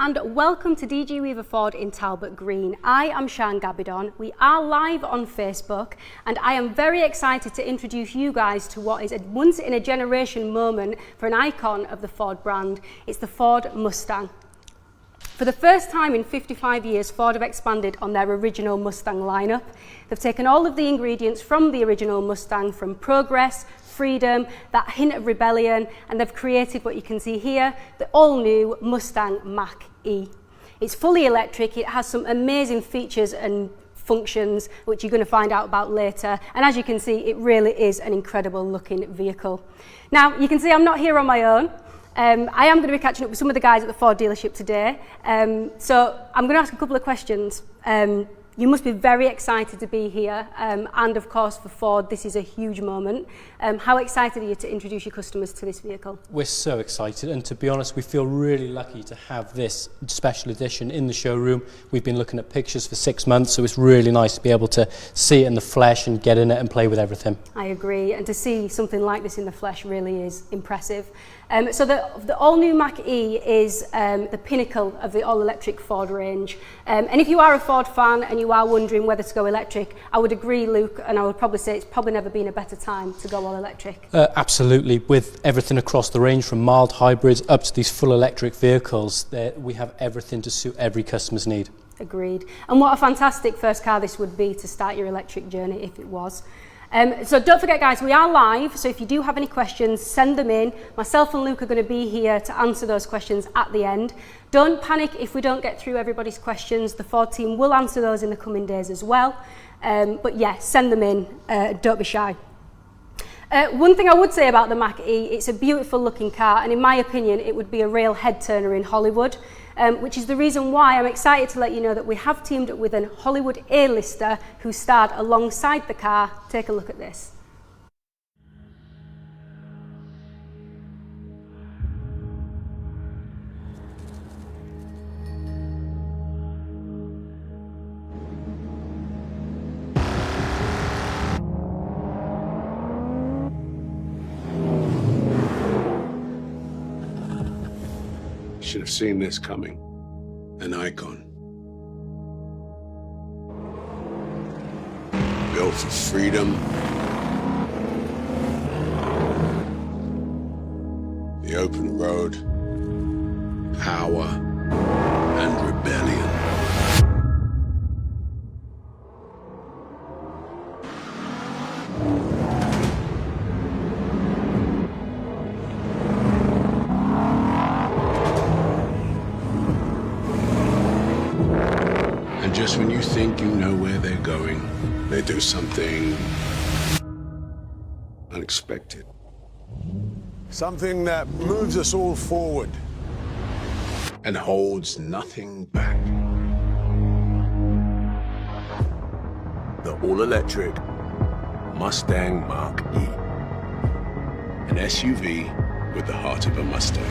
and welcome to DG Weaver Ford in Talbot Green. I am Sian Gabidon. We are live on Facebook and I am very excited to introduce you guys to what is a once in a generation moment for an icon of the Ford brand. It's the Ford Mustang. For the first time in 55 years, Ford have expanded on their original Mustang lineup. They've taken all of the ingredients from the original Mustang, from progress, freedom, that hint of rebellion, and they've created what you can see here, the all-new Mustang Mach-E. It's fully electric, it has some amazing features and functions which you're going to find out about later, and as you can see, it really is an incredible looking vehicle. Now, you can see I'm not here on my own. I am going to be catching up with some of the guys at the Ford dealership today, so I'm going to ask a couple of questions. You must be very excited to be here, and of course for Ford this is a huge moment. How excited are you to introduce your customers to this vehicle? We're so excited, and to be honest we feel really lucky to have this special edition in the showroom. We've been looking at pictures for 6 months, so it's really nice to be able to see it in the flesh and get in it and play with everything. I agree, and to see something like this in the flesh really is impressive. So the all-new Mach-E is the pinnacle of the all-electric Ford range. And if you are a Ford fan and you are wondering whether to go electric, I would agree, Luke, and I would probably say it's probably never been a better time to go all-electric. Absolutely. With everything across the range, from mild hybrids up to these full electric vehicles, we have everything to suit every customer's need. Agreed. And what a fantastic first car this would be to start your electric journey if it was. So don't forget guys, we are live, so if you do have any questions, send them in. Myself and Luke are going to be here to answer those questions at the end. Don't panic if we don't get through everybody's questions. The Ford team will answer those in the coming days as well. But yeah, send them in, don't be shy. One thing I would say about the Mach-E, it's a beautiful looking car, and in my opinion it would be a real head turner in Hollywood. Which is the reason why I'm excited to let you know that we have teamed up with a Hollywood A-lister who starred alongside the car. Take a look at this. Should have seen this coming. An icon. Built for freedom. The open road. Power and rebellion. Just when you think you know where they're going, they do something unexpected. Something that moves us all forward. And holds nothing back. The all-electric Mustang Mach-E. An SUV with the heart of a Mustang.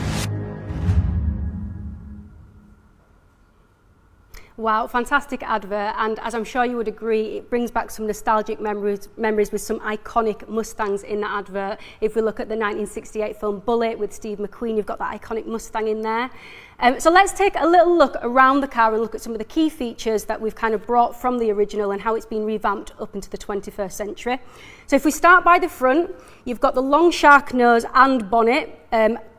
Wow, fantastic advert, and as I'm sure you would agree, it brings back some nostalgic memories with some iconic Mustangs in that advert. If we look at the 1968 film Bullitt with Steve McQueen, you've got that iconic Mustang in there. So let's take a little look around the car and look at some of the key features that we've kind of brought from the original and how it's been revamped up into the 21st century. So if we start by the front, you've got the long shark nose and bonnet,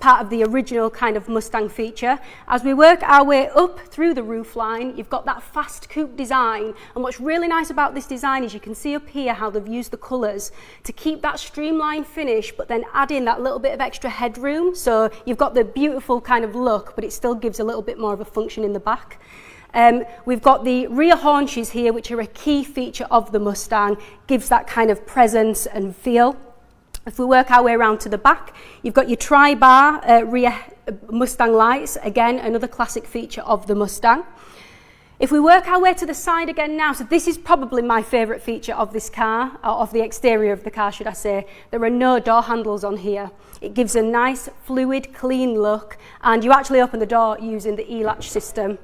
part of the original kind of Mustang feature. As we work our way up through the roofline, you've got that fast coupe design, and what's really nice about this design is you can see up here how they've used the colours to keep that streamlined finish but then add in that little bit of extra headroom, so you've got the beautiful kind of look but it still gives a little bit more of a function in the back. We've got the rear haunches here, which are a key feature of the Mustang, gives that kind of presence and feel. If we work our way around to the back, you've got your tri-bar rear Mustang lights, again another classic feature of the Mustang. If we work our way to the side again now, so this is probably my favourite feature of this car, or of the exterior of the car should I say, there are no door handles on here. It gives a nice fluid clean look, and you actually open the door using the e-latch system,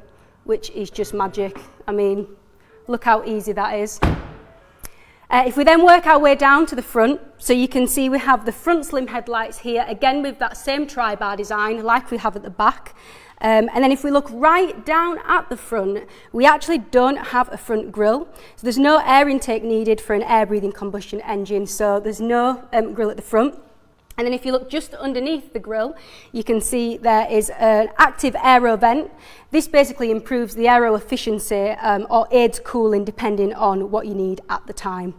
which is just magic. I mean, look how easy that is. If we then work our way down to the front, so you can see we have the front slim headlights here, again with that same tri-bar design like we have at the back. And then if we look right down at the front, we actually don't have a front grille. So there's no air intake needed for an air-breathing combustion engine, so there's no grille at the front. And then if you look just underneath the grille, you can see there is an active aero vent. This basically improves the aero efficiency or aids cooling depending on what you need at the time.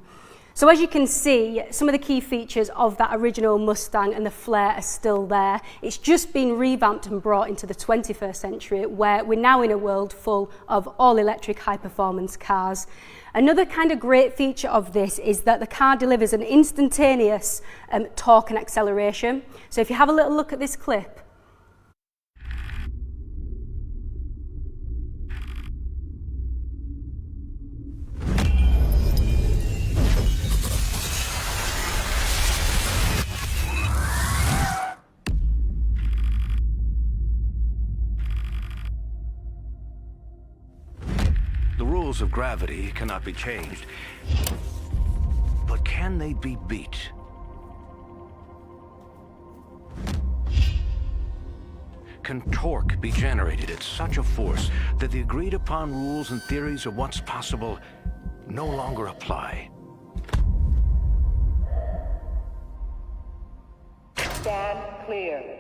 So as you can see, some of the key features of that original Mustang and the flare are still there. It's just been revamped and brought into the 21st century, where we're now in a world full of all-electric high-performance cars. Another kind of great feature of this is that the car delivers an instantaneous torque and acceleration. So if you have a little look at this clip, the rules of gravity cannot be changed, but can they be beat? Can torque be generated at such a force that the agreed upon rules and theories of what's possible no longer apply? Stand clear.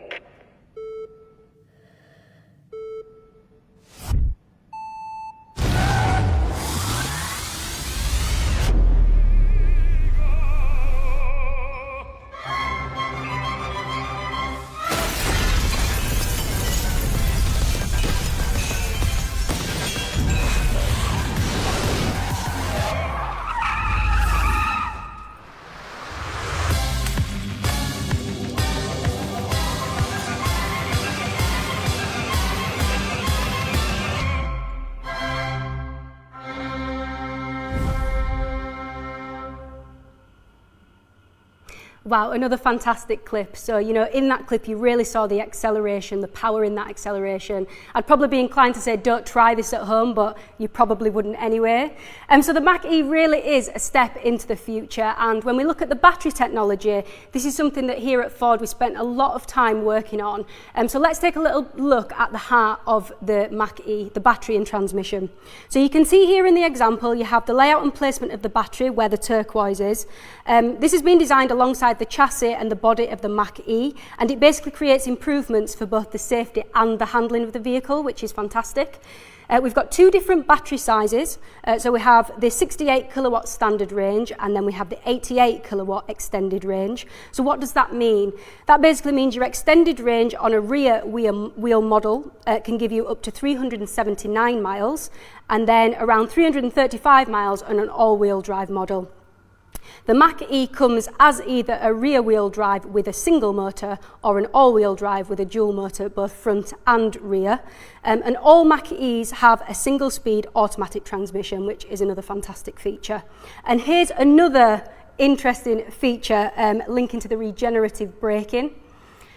Wow, another fantastic clip. So, you know, in that clip, you really saw the acceleration, the power in that acceleration. I'd probably be inclined to say, don't try this at home, but you probably wouldn't anyway. So the Mach-E really is a step into the future. And when we look at the battery technology, this is something that here at Ford, we spent a lot of time working on. So let's take a little look at the heart of the Mach-E, the battery and transmission. So you can see here in the example, you have the layout and placement of the battery where the turquoise is. This has been designed alongside the chassis and the body of the Mach-E, and it basically creates improvements for both the safety and the handling of the vehicle, which is fantastic. We've got two different battery sizes. So we have the 68 kilowatt standard range, and then we have the 88 kilowatt extended range. So what does that mean? That basically means your extended range on a rear wheel model can give you up to 379 miles, and then around 335 miles on an all-wheel drive model. The Mach-E comes as either a rear-wheel drive with a single motor or an all-wheel drive with a dual motor, both front and rear. And all Mach-E's have a single-speed automatic transmission, which is another fantastic feature. And here's another interesting feature linking to the regenerative braking.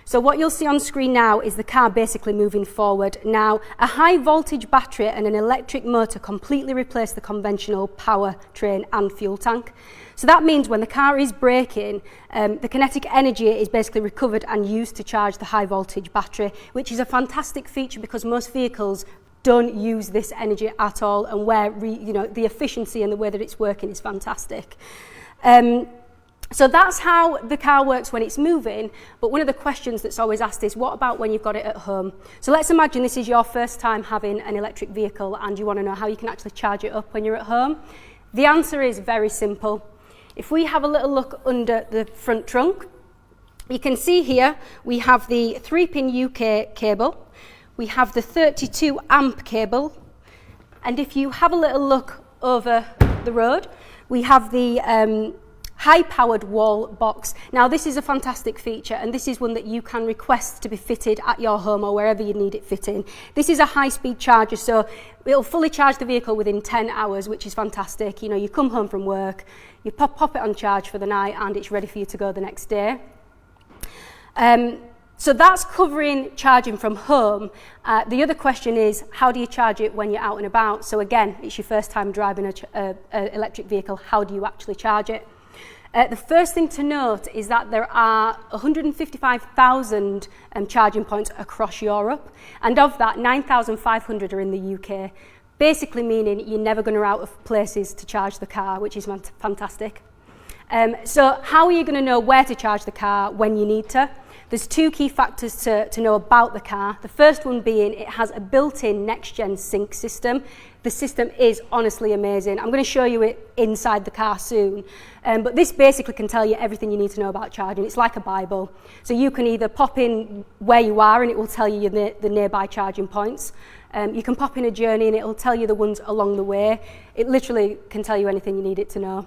So what you'll see on screen now is the car basically moving forward. Now, a high voltage battery and an electric motor completely replace the conventional powertrain and fuel tank. So that means when the car is braking, the kinetic energy is basically recovered and used to charge the high voltage battery, which is a fantastic feature because most vehicles don't use this energy at all, and where the efficiency and the way that it's working is fantastic. So that's how the car works when it's moving, but one of the questions that's always asked is, what about when you've got it at home? So let's imagine this is your first time having an electric vehicle and you want to know how you can actually charge it up when you're at home. The answer is very simple. If we have a little look under the front trunk, you can see here we have the 3-pin UK cable, we have the 32 amp cable, and if you have a little look over the road, we have the high-powered wall box. Now this is a fantastic feature, and this is one that you can request to be fitted at your home or wherever you need it fitting. This is a high-speed charger, so it'll fully charge the vehicle within 10 hours, which is fantastic. You know, you come home from work, you pop it on charge for the night, and it's ready for you to go the next day. So that's covering charging from home. The other question is, how do you charge it when you're out and about? So again, it's your first time driving an electric vehicle. How do you actually charge it? The first thing to note is that there are 155,000 charging points across Europe, and of that, 9,500 are in the UK, basically meaning you're never going to run out of places to charge the car, which is fantastic. So how are you going to know where to charge the car when you need to? There's two key factors to know about the car. The first one being it has a built-in next-gen sync system. The system is honestly amazing. I'm going to show you it inside the car soon. But this basically can tell you everything you need to know about charging. It's like a Bible. So you can either pop in where you are and it will tell you the nearby charging points. You can pop in a journey and it will tell you the ones along the way. It literally can tell you anything you need it to know.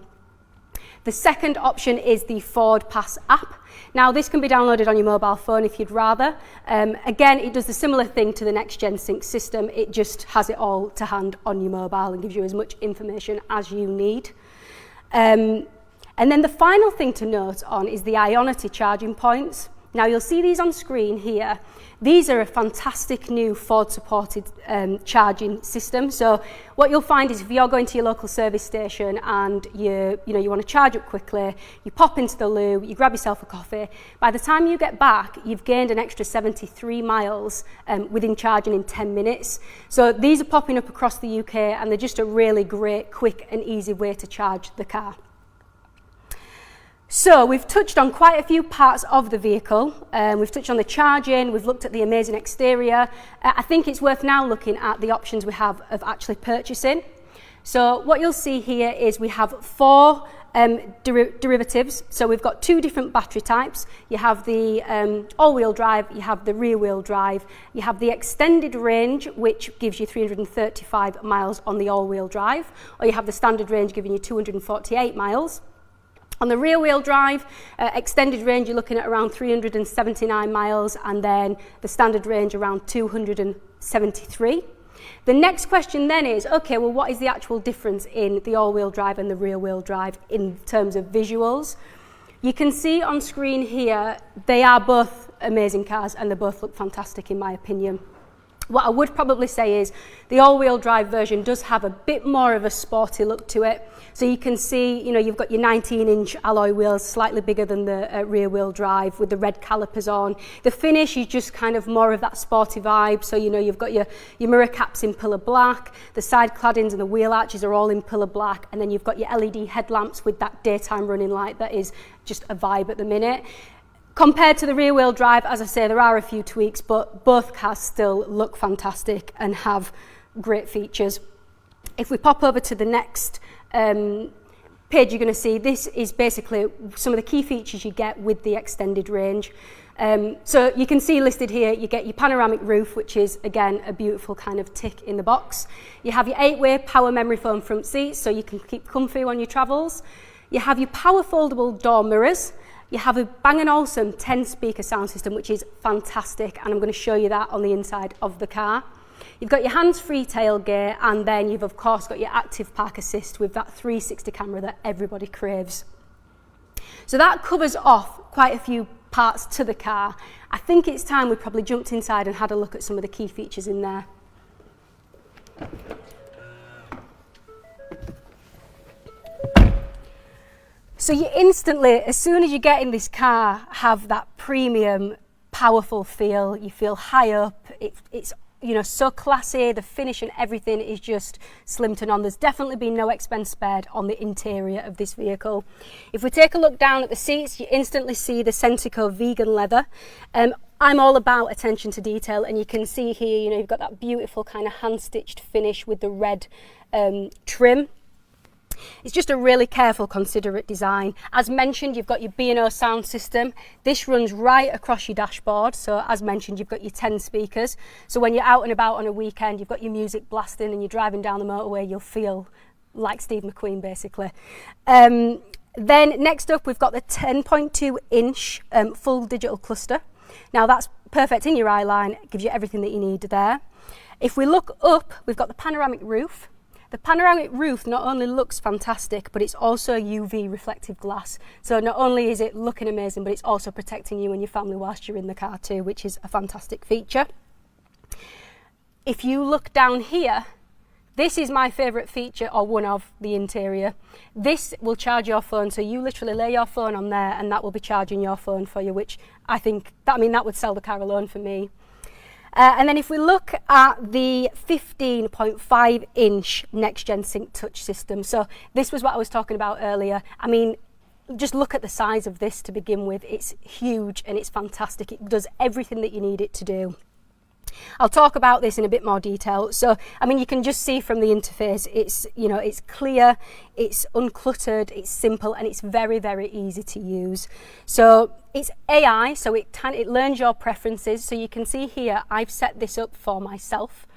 The second option is the Ford Pass app. Now this can be downloaded on your mobile phone if you'd rather. Again, it does the similar thing to the next gen sync system. It just has it all to hand on your mobile and gives you as much information as you need. And then the final thing to note on is the Ionity charging points. Now you'll see these on screen here. These are a fantastic new Ford-supported charging system. So what you'll find is if you're going to your local service station and you want to charge up quickly, you pop into the loo, you grab yourself a coffee. By the time you get back, you've gained an extra 73 miles within charging in 10 minutes. So these are popping up across the UK and they're just a really great, quick and easy way to charge the car. So we've touched on quite a few parts of the vehicle. We've touched on the charging, we've looked at the amazing exterior. I think it's worth now looking at the options we have of actually purchasing. So what you'll see here is we have four derivatives. So we've got two different battery types. You have the all-wheel drive, you have the rear-wheel drive, you have the extended range, which gives you 335 miles on the all-wheel drive, or you have the standard range giving you 248 miles. On the rear-wheel drive, extended range, you're looking at around 379 miles, and then the standard range around 273. The next question then is, okay, well, what is the actual difference in the all-wheel drive and the rear-wheel drive in terms of visuals? You can see on screen here, they are both amazing cars, and they both look fantastic in my opinion. What I would probably say is the all-wheel drive version does have a bit more of a sporty look to it. So you can see, you've got your 19-inch alloy wheels, slightly bigger than the rear-wheel drive with the red calipers on. The finish is just kind of more of that sporty vibe. So, you've got your mirror caps in pillar black, the side claddings and the wheel arches are all in pillar black, and then you've got your LED headlamps with that daytime running light that is just a vibe at the minute. Compared to the rear-wheel drive, as I say, there are a few tweaks, but both cars still look fantastic and have great features. If we pop over to the next page, you're going to see this is basically some of the key features you get with the extended range. So you can see listed here, you get your panoramic roof, which is, again, a beautiful kind of tick in the box. You have your 8-way power memory foam front seats, so you can keep comfy on your travels. You have your power foldable door mirrors. You have a Bang & Olufsen 10-speaker sound system, which is fantastic, and I'm going to show you that on the inside of the car. You've got your hands-free tailgate, and then you've, of course, got your active park assist with that 360 camera that everybody craves. So that covers off quite a few parts to the car. I think it's time we probably jumped inside and had a look at some of the key features in there. So you instantly, as soon as you get in this car, have that premium, powerful feel. You feel high up. It's so classy. The finish and everything is just slim to none. There's definitely been no expense spared on the interior of this vehicle. If we take a look down at the seats, you instantly see the Centico vegan leather. I'm all about attention to detail, and you can see here, you've got that beautiful kind of hand-stitched finish with the red trim. It's just a really careful, considerate design. As mentioned, you've got your B&O sound system. This runs right across your dashboard. So as mentioned, you've got your 10 speakers. So when you're out and about on a weekend, you've got your music blasting and you're driving down the motorway, you'll feel like Steve McQueen, basically. Then next up, we've got the 10.2-inch full digital cluster. Now that's perfect in your eye line. It gives you everything that you need there. If we look up, we've got the panoramic roof. The panoramic roof not only looks fantastic, but it's also UV reflective glass. So not only is it looking amazing, but it's also protecting you and your family whilst you're in the car too, which is a fantastic feature. If you look down here, This is my favourite feature, or one of the interior. This will charge your phone, so you literally lay your phone on there and that will be charging your phone for you, which I think, that would sell the car alone for me. And then if we look at the 15.5 inch next gen sync touch system, so this was what I was talking about earlier. I mean, just look at the size of this to begin with. It's huge and it's fantastic. It does everything that you need it to do. I'll talk about this in a bit more detail. So, I mean, you can just see from the interface, it's, you know, it's clear, it's uncluttered, it's simple, and it's very, very easy to use. So it's AI, so it learns your preferences. So you can see here, I've set this up for myself.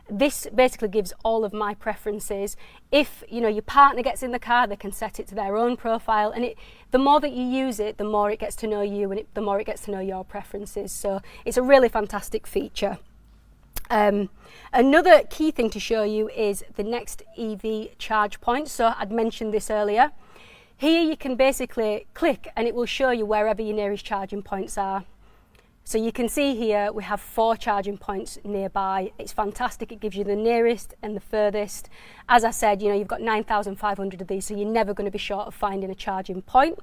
This basically gives all of my preferences. If, you know, your partner gets in the car, they can set it to their own profile, and the more that you use it, the more it gets to know you, and the more it gets to know your preferences. So it's a really fantastic feature. Another key thing to show you is the next EV charge point. So I'd mentioned this earlier. Here you can basically click and it will show you wherever your nearest charging points are. So you can see here we have 4 charging points nearby. It's fantastic. It gives you the nearest and the furthest. As I said, you know, you've got 9,500 of these, so you're never going to be short of finding a charging point.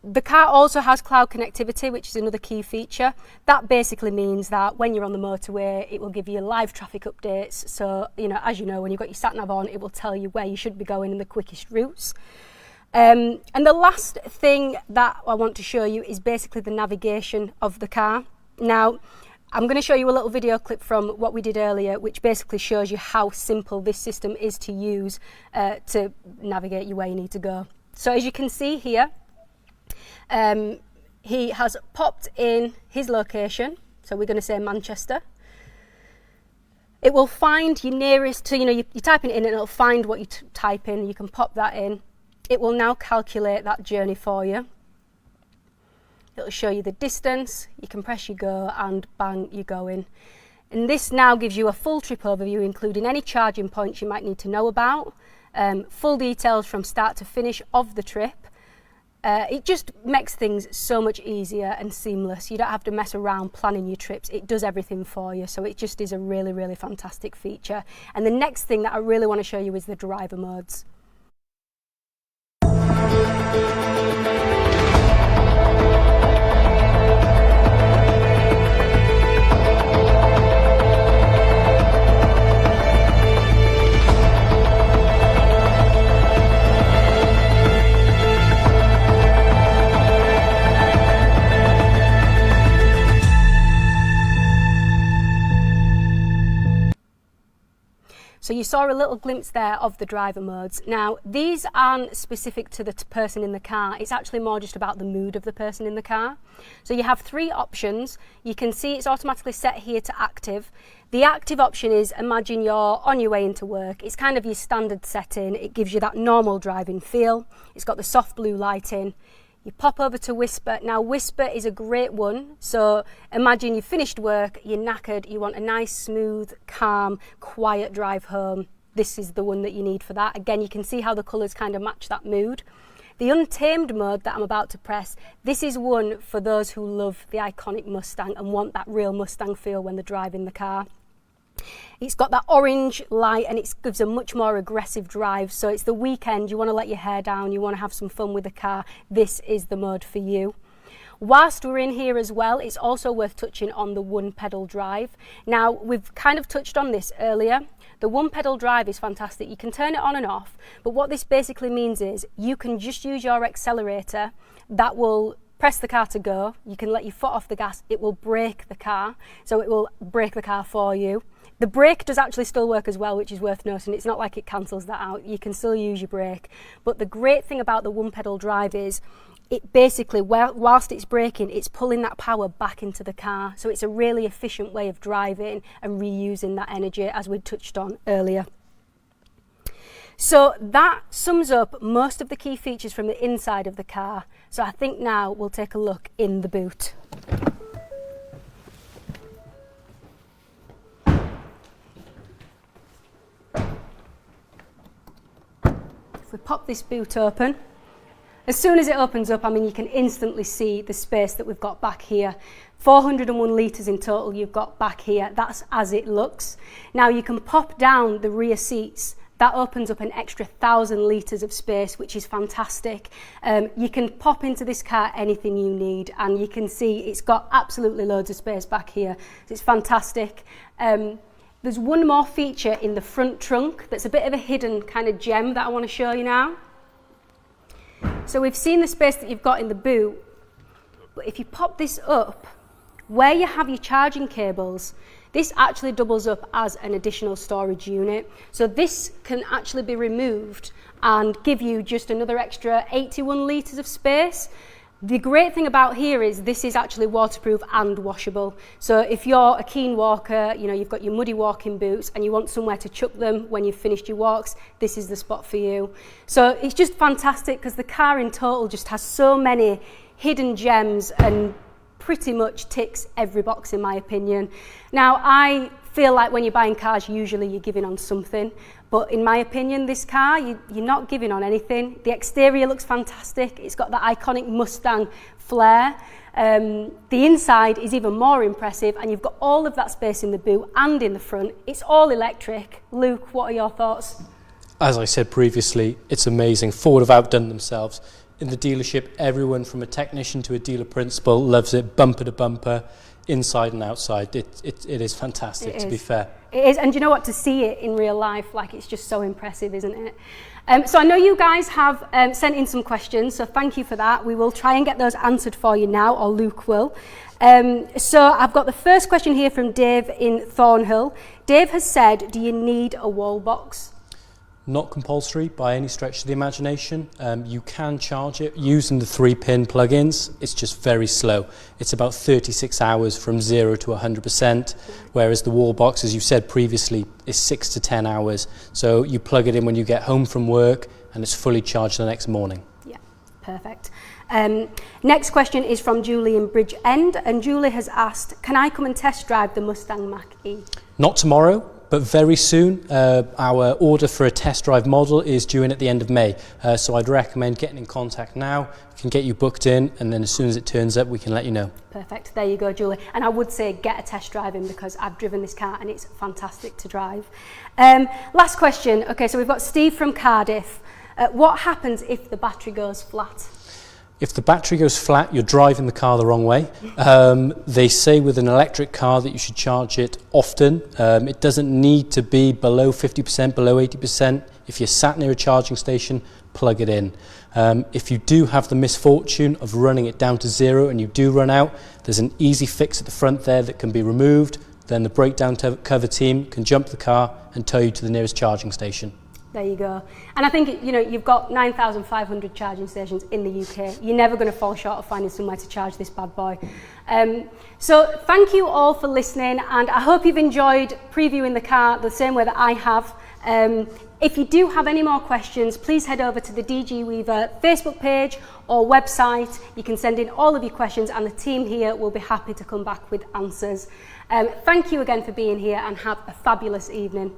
The car also has cloud connectivity, which is another key feature. That basically means that when you're on the motorway, it will give you live traffic updates. So, you know, as you know, when you've got your sat nav on, it will tell you where you should be going and the quickest routes. And the last thing that I want to show you is basically the navigation of the car. Now, I'm going to show you a little video clip from what we did earlier, which basically shows you how simple this system is to use to navigate you where you need to go. So as you can see here, he has popped in his location. So we're going to say Manchester. It will find your nearest to, you know, you're typing it in and it'll find what you type in. You can pop that in. It will now calculate that journey for you. It'll show you the distance. You can press your go and bang, you're going. And this now gives you a full trip overview, including any charging points you might need to know about, full details from start to finish of the trip. It just makes things so much easier and seamless. You don't have to mess around planning your trips. It does everything for you. So it just is a really, really fantastic feature. And the next thing that I really want to show you is the driver modes. So you saw a little glimpse there of the driver modes. Now, these aren't specific to the person in the car. It's actually more just about the mood of the person in the car. So you have 3 options. You can see it's automatically set here to active. The active option is, imagine you're on your way into work. It's kind of your standard setting. It gives you that normal driving feel. It's got the soft blue lighting. You pop over to Whisper. Now, Whisper is a great one. So imagine you've finished work, you're knackered, you want a nice, smooth, calm, quiet drive home. This is the one that you need for that. Again, you can see how the colours kind of match that mood. The Untamed mode that I'm about to press, this is one for those who love the iconic Mustang and want that real Mustang feel when they're driving the car. It's got that orange light and it gives a much more aggressive drive. So it's the weekend, you want to let your hair down, you want to have some fun with the car. This is the mode for you. Whilst we're in here as well, it's also worth touching on the one pedal drive. Now, we've kind of touched on this earlier. The one pedal drive is fantastic. You can turn it on and off, but what this basically means is you can just use your accelerator. That will press the car to go. You can let your foot off the gas. It will brake the car. So it will brake the car for you. The brake does actually still work as well, which is worth noting. It's not like it cancels that out. You can still use your brake. But the great thing about the one pedal drive is it basically, whilst it's braking, it's pulling that power back into the car. So it's a really efficient way of driving and reusing that energy, as we touched on earlier. So that sums up most of the key features from the inside of the car. So I think now we'll take a look in the boot. If we pop this boot open, As soon as it opens up, I mean, you can instantly see the space that we've got back here. 401 litres in total you've got back here. That's as it looks. Now you can pop down the rear seats. That opens up an extra 1,000 litres of space, which is fantastic. You can pop into this car anything you need, and you can see it's got absolutely loads of space back here. It's fantastic. There's one more feature in the front trunk that's a bit of a hidden kind of gem that I want to show you now. So we've seen the space that you've got in the boot, but if you pop this up, where you have your charging cables, this actually doubles up as an additional storage unit. So this can actually be removed and give you just another extra 81 litres of space. The great thing about here is this is actually waterproof and washable. So if you're a keen walker, you know, you've got your muddy walking boots and you want somewhere to chuck them when you've finished your walks, this is the spot for you. So it's just fantastic because the car in total just has so many hidden gems and pretty much ticks every box in my opinion. Now I feel like when you're buying cars usually you're giving on something, but in my opinion this car you're not giving on anything. The exterior looks fantastic, it's got that iconic Mustang flair. The inside is even more impressive and you've got all of that space in the boot and in the front. It's all electric. Luke, what are your thoughts? As I said previously, it's amazing. Ford have outdone themselves. In the dealership, everyone from a technician to a dealer principal loves it, bumper to bumper, inside and outside. It is fantastic, to be fair. It is, and you know what, to see it in real life, like it's just so impressive, isn't it? So I know you guys have sent in some questions, so thank you for that. We will try and get those answered for you now, or Luke will. So I've got the first question here from Dave in Thornhill. Dave has said, do you need a wall box? Not compulsory by any stretch of the imagination. You can charge it using the 3-pin plug-ins. It's just very slow. It's about 36 hours from 0 to 100%, whereas the wall box, as you said previously, is 6 to 10 hours. So you plug it in when you get home from work and it's fully charged the next morning. Yeah, perfect. Next question is from Julie in Bridgend, and Julie has asked, can I come and test drive the Mustang Mach-E? Not tomorrow, but very soon. Our order for a test drive model is due in at the end of May, so I'd recommend getting in contact now. We can get you booked in, and then as soon as it turns up we can let you know. Perfect, there you go Julie. And I would say get a test drive in because I've driven this car and it's fantastic to drive. Last question. Okay, so we've got Steve from Cardiff. What happens if the battery goes flat? If the battery goes flat, you're driving the car the wrong way. They say with an electric car that you should charge it often. It doesn't need to be below 50%, below 80%. If you're sat near a charging station, plug it in. If you do have the misfortune of running it down to 0 and you do run out, there's an easy fix at the front there that can be removed. Then the breakdown cover team can jump the car and tow you to the nearest charging station. There you go. And I think, you know, you've got 9,500 charging stations in the UK. You're never going to fall short of finding somewhere to charge this bad boy. So thank you all for listening, and I hope you've enjoyed previewing the car the same way that I have. If you do have any more questions, please head over to the DG Weaver Facebook page or website. You can send in all of your questions and the team here will be happy to come back with answers. Thank you again for being here and have a fabulous evening.